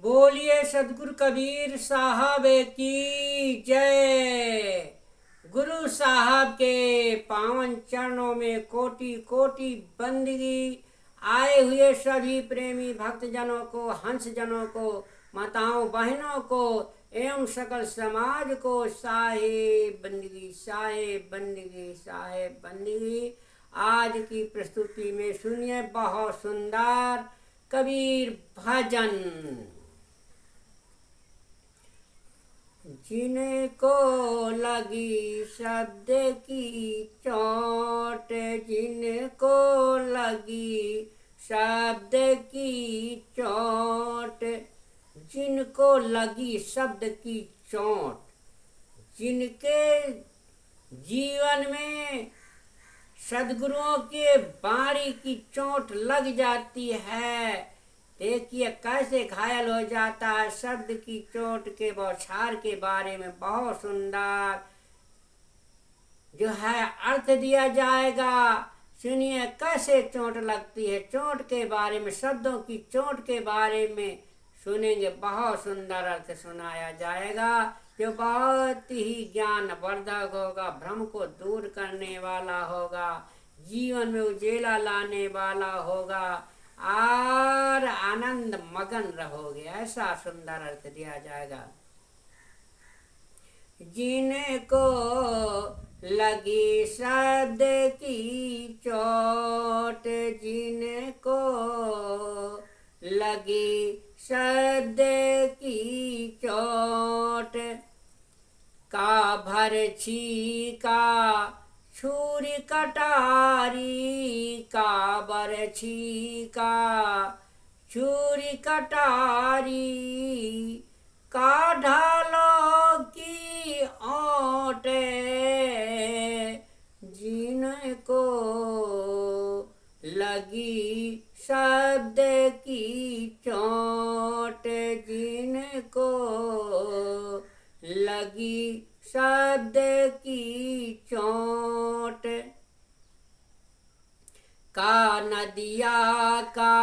बोलिए सदगुरु कबीर साहब की जय। गुरु साहब के पावन चरणों में कोटि कोटि बंदगी। आए हुए सभी प्रेमी भक्तजनों को, हंस जनों को, माताओं बहनों को एवं सकल समाज को साहेब बंदगी, साहेब बंदगी, साहेब बंदगी। आज की प्रस्तुति में सुनिए बहुत सुंदर कबीर भजन। जिनको लगी शब्द की चोट, जिनको लगी शब्द की चोट, जिनको लगी शब्द की चोट, जिनके जीवन में सदगुरुओं के बाणी की चोट लग जाती है, देखिए कैसे घायल हो जाता है। शब्द की चोट के बौछार के बारे में बहुत सुंदर जो है अर्थ दिया जाएगा। सुनिए कैसे चोट लगती है। चोट के बारे में, शब्दों की चोट के बारे में सुनेंगे, बहुत सुंदर अर्थ सुनाया जाएगा जो बहुत ही ज्ञानवर्धक होगा, भ्रम को दूर करने वाला होगा, जीवन में उजेला लाने वाला होगा और आनंद मगन रहोगे, ऐसा सुंदर अर्थ दिया जाएगा। जिनको लगी शब्द की चोट, जिनको लगी शब्द की चोट, का भरछी का छुरी कटारी, का बरछी का छुरी कटारी, का ढालो की ओट, जिनको लगी शब्द की चोट, जिनको लगी शब्द की चोट, का नदिया का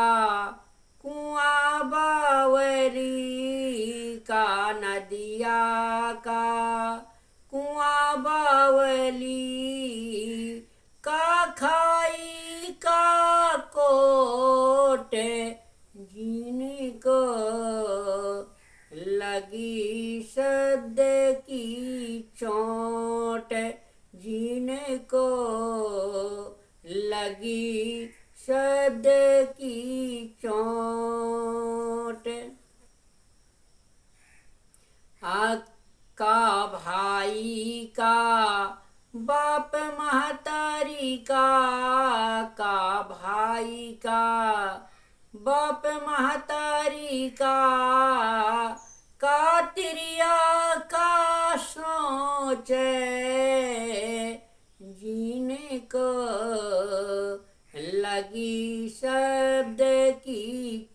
कुआं बावरी, का नदिया का कुआं बावली, का खाई का कोट, जिनको लगी शब्द की चोट, जिनको लगी शब्द की चोट, का भाई का बाप महतारी का भाई का बाप महतारी का तिरिया का सोच, जिनको लगी शब्द की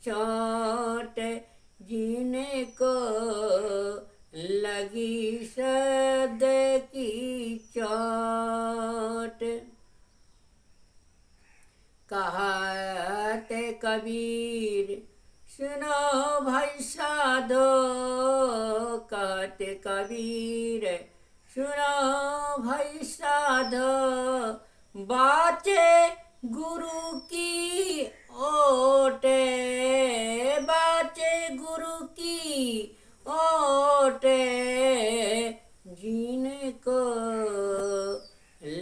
चोट, जिनको लगी शब्द की चोट, कहते कबीर सुनो भाई साधो, कहते कबीर सुनो भाई साधो, बाचे गुरु की ओट, बाचे गुरु की ओट, जिनको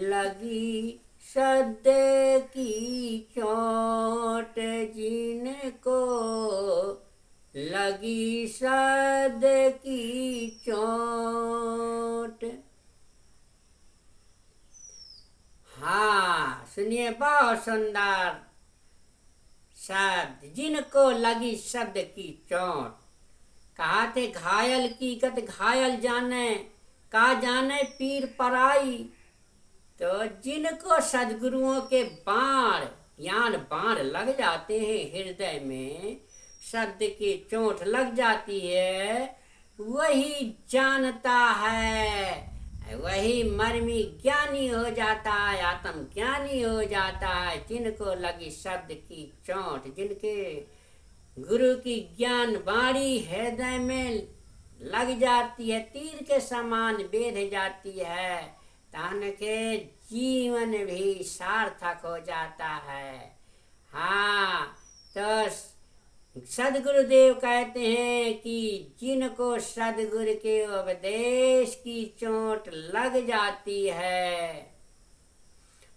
लगी शब्द की चोट, जिनको लगी शब्द की चोट। हाँ सुनिए बहुत सुंदर शब्द, जिनको लगी शब्द की चोट। कहा थे घायल की कत घायल जाने, का जाने पीर पराई। तो जिनको सदगुरुओं के बाण ज्ञान बाण लग जाते हैं, हृदय में शब्द की चोट लग जाती है, वही जानता है, वही मर्मी ज्ञानी हो जाता है, आत्म ज्ञानी हो जाता है। जिनको लगी शब्द की चोट, जिनके गुरु की ज्ञान वाणी हृदय में लग जाती है, तीर के समान बेध जाती है, तन के जीवन भी सार्थक हो जाता है। हाँ, तो सदगुरुदेव कहते हैं कि जिनको सदगुरु के उपदेश की चोट लग जाती है,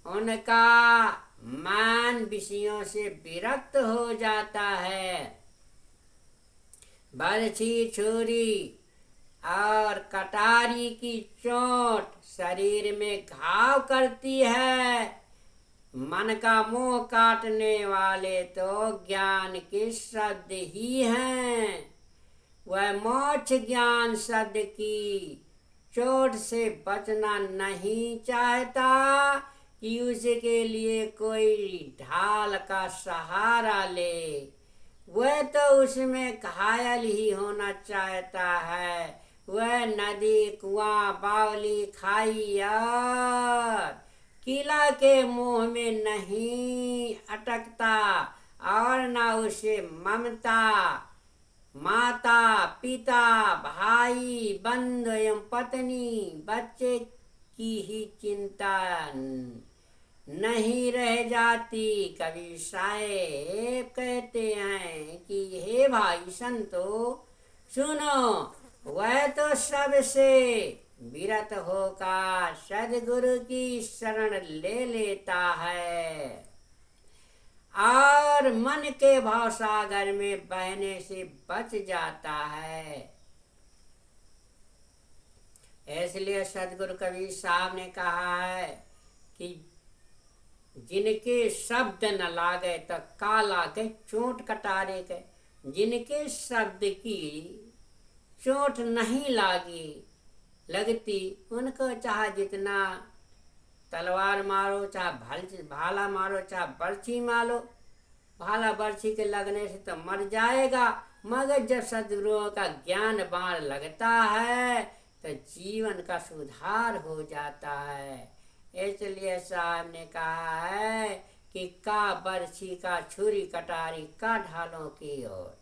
उनका मन विषयों से विरक्त हो जाता है। बरछी, छुरी और कटारी की चोट शरीर में घाव करती है। मन का मोह काटने वाले तो ज्ञान के शब्द ही हैं। वह मोक्ष ज्ञान शब्द की चोट से बचना नहीं चाहता कि उसके लिए कोई ढाल का सहारा ले। वह तो उसमें घायल ही होना चाहता है। वह नदी, कुआं, बावली, खाई और किला के मुंह में नहीं अटकता और न उसे ममता, माता, पिता, भाई, बंधु एवं पत्नी, बच्चे की ही चिंता नहीं रह जाती। कवि साहेब कहते हैं कि हे भाई संतो सुनो, वह तो सबसे विरत होकर सदगुरु की शरण ले लेता है और मन के भावसागर में बहने से बच जाता है। इसलिए सदगुरु कबीर साहब ने कहा है कि जिनके शब्द न लागे तो का लागे चोट कटारे के। जिनके शब्द की चोट नहीं लगती, उनको चाहे जितना तलवार मारो, चाहे भाला मारो, चाहे बर्छी मारो, भाला बर्छी के लगने से तो मर जाएगा, मगर जब सदगुरुओं का ज्ञान बाण लगता है तो जीवन का सुधार हो जाता है। इसलिए साहब ने कहा है कि का बर्छी का छुरी कटारी का ढालों की ओर।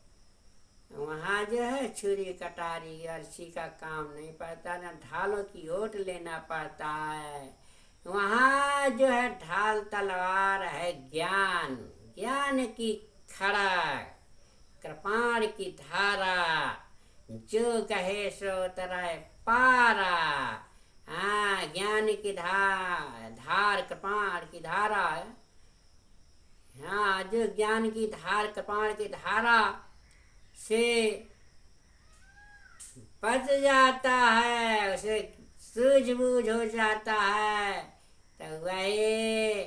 वहाँ जो है छुरी कटारी बर्छी का काम नहीं पड़ता, ना ढालों की ओट लेना पड़ता है। वहाँ जो है ढाल तलवार है ज्ञान, ज्ञान की खड़क, कृपाण की धारा, जो कहे सो तरह पारा। हाँ, ज्ञान की धार कृपाण की धारा है। हाँ, जो ज्ञान की धार कृपाण की धारा से बच जाता है, उसे सूझबूझ हो जाता है, तो वही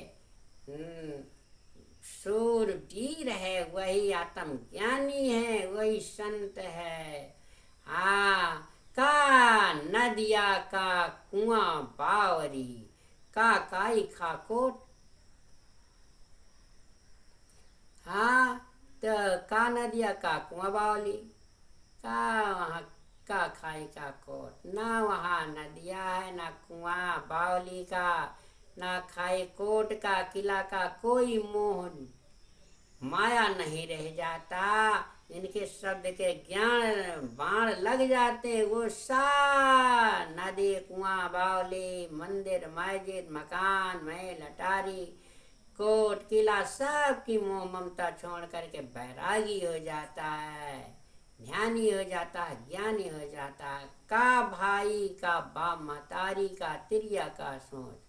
शूरवीर है, वही आत्मज्ञानी है, वही संत है। हाँ, का नदिया का कुआं बावरी, का काई खाकोट। हाँ, तो का नदिया का कुआं बावली, का वहाँ का खाई का कोट। ना वहाँ नदिया है, ना कुआं बावली का, ना खाई कोट का, किला का कोई मोह माया नहीं रह जाता। इनके शब्द के ज्ञान बाण लग जाते, वो सा नदी, कुआं, बावली, मंदिर, मस्जिद, मकान, महल, अटारी, कोट, किला, सब की मोह ममता छोड़ करके बैरागी हो जाता है, ध्यानी हो जाता है, ज्ञानी हो जाता है। का भाई का बाप महतारी का तिरिया का सोच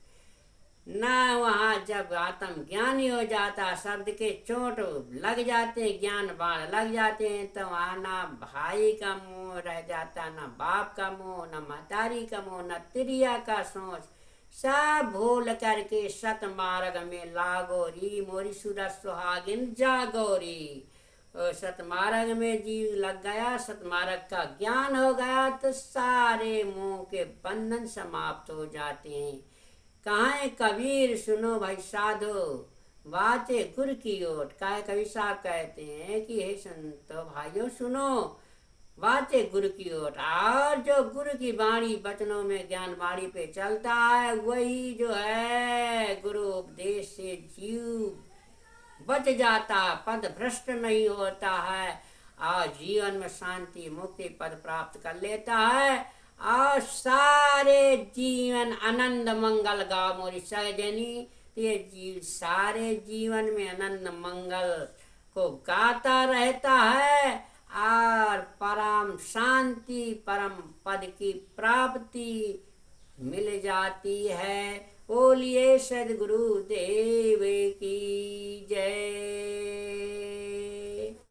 ना। वहाँ जब आत्म ज्ञानी हो जाता, शब्द के चोट लग जाते, ज्ञान बाण लग जाते हैं, तो वहाँ ना भाई का मोह रह जाता, ना बाप का मोह, ना महतारी का मोह, ना तिरिया का सोच, सब भूल करके सत मार्ग में लागोरी, मोरी सूरत सुहागिन जागोरी। सतमार्ग में जीव लग गया, सतमार्ग का ज्ञान हो गया, तो सारे मोह के बंधन समाप्त हो जाते हैं। कहाँ कबीर सुनो भाई साधो, बातें गुरु की ओट। कहे कबीर साहब कहते हैं कि हे संतो भाइयों सुनो, बातें गुरु की ओट। और जो गुरु की वाणी वचनों में ज्ञान वाणी पे चलता है, वही जो है गुरु उपदेश से जीव बच जाता, पद भ्रष्ट नहीं होता है और जीवन में शांति मुक्ति पद प्राप्त कर लेता है और सारे जीवन आनंद मंगल गा मोरी सहजनी। ये सारे जीवन में आनंद मंगल को गाता रहता है और परम शांति परम पद की प्राप्ति मिल जाती है। बोलिए सद्गुरु देव की जय।